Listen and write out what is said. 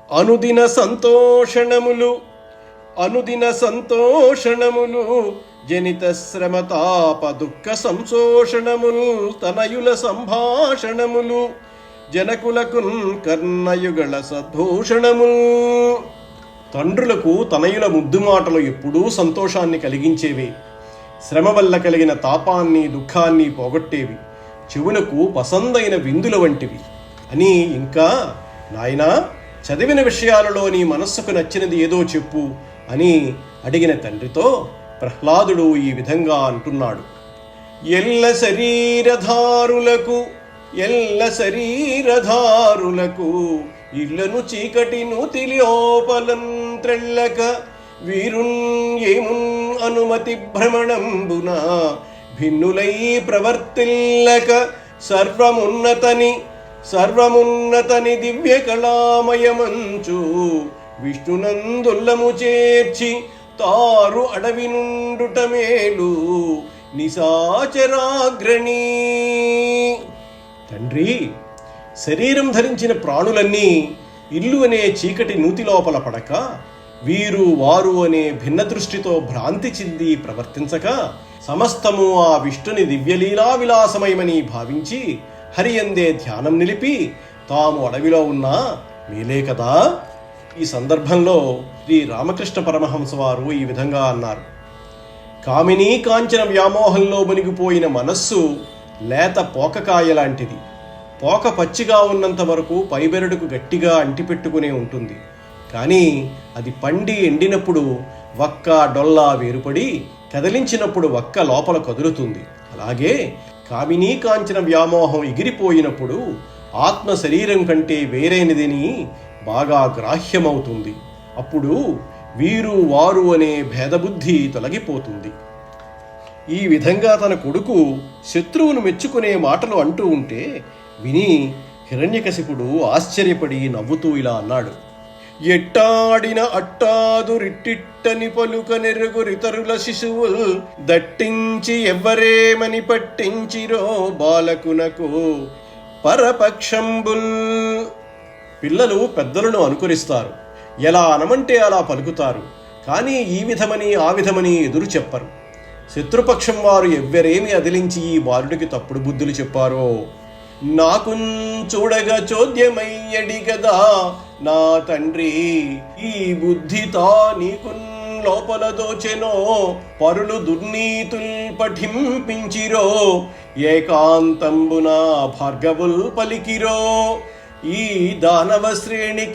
అనుదిన సంతోషణములు అనుదిన సంతోషణములు జనిత శ్రమతాప దుఃఖ సంశోషణములు తనయుల సంభాషణములు జనకులకు కర్ణయుగళ సద్భూషణములు. తండ్రులకు తనయుల ముద్దు మాటలు ఎప్పుడూ సంతోషాన్ని కలిగించేవే, శ్రమ వల్ల కలిగిన తాపాన్ని దుఃఖాన్ని పోగొట్టేవి, చెవులకు పసందైన విందుల వంటివి అని. ఇంకా నాయనా, చదివిన విషయాలలో నీ మనస్సుకు నచ్చినది ఏదో చెప్పు అని అడిగిన తండ్రితో ప్రహ్లాదుడు ఈ విధంగా అంటున్నాడు. ఎల్ల శరీరధారులకు ఇళ్లను చీకటి నూతిలోపలం త్రెళ్ళక వీరున్ ఏమున్ అనుమతి భ్రమణంబున భిన్నులై ప్రవర్తిల్లక సర్వమున్నతని దివ్య కళామయమంచు విష్ణునందుల్లము చేర్చి తారు అడవి నుండుట మేలు నిశాచరాగ్రణీ. తండ్రి, శరీరం ధరించిన ప్రాణులన్నీ ఇల్లు అనే చీకటి నూతి లోపల పడక, వీరు వారు అనే భిన్న దృష్టితో భ్రాంతి చెంది ప్రవర్తించక, సమస్తము ఆ విష్ణుని దివ్యలీలా విలాసమయమని భావించి హరియందే ధ్యానం నిలిపి తాము అడవిలో ఉన్నా మేలే కదా. ఈ సందర్భంలో శ్రీ రామకృష్ణ పరమహంస వారు ఈ విధంగా అన్నారు. కామినీ కాంచన వ్యామోహంలో మునిగిపోయిన మనస్సు లేత పోకకాయ లాంటిది. పోక పచ్చిగా ఉన్నంత వరకు పైబెరడుకు గట్టిగా అంటిపెట్టుకునే ఉంటుంది. కానీ అది పండి ఎండినప్పుడు వక్క డొల్లా వేరుపడి కదిలించినప్పుడు వక్క లోపల కదులుతుంది. అలాగే కామినీ కాంచన వ్యామోహం ఎగిరిపోయినప్పుడు ఆత్మ శరీరం కంటే వేరైనదని బాగా గ్రాహ్యమవుతుంది. అప్పుడు వీరు వారు అనే భేదబుద్ధి తొలగిపోతుంది. ఈ విధంగా తన కొడుకు శత్రువును మెచ్చుకునే మాటలు అంటూ ఉంటే విని హిరణ్యకశిపుడు ఆశ్చర్యపడి నవ్వుతూ ఇలా అన్నాడు. ఎట్టాడిన అట్టాదురిట్టిట్టని పలుక నెరుగురితరుల శిశువుల్ దట్టించి ఎవ్వరేమని పట్టించిరో బాలకునకు పరపక్షంబుల్. పిల్లలు పెద్దలను అనుకరిస్తారు, ఎలా అనమంటే అలా పలుకుతారు, కానీ ఈ విధమని ఆ విధమని ఎదురు చెప్పరు. శత్రుపక్షం వారు ఎవ్వరేమి అదిలించి ఈ బాలుడికి తప్పుడు బుద్ధులు చెప్పారో నాకు చూడగా చోద్యమయ్యడి గదా నా తండ్రి. ఈ బుద్ధితా నీకు లోపల దోచెనో పరులు దుర్నీతుల్ పఠింపించిరో ఏకాంతంబున భార్గవుల్ పలికిరో ఈ దానవ శ్రేణి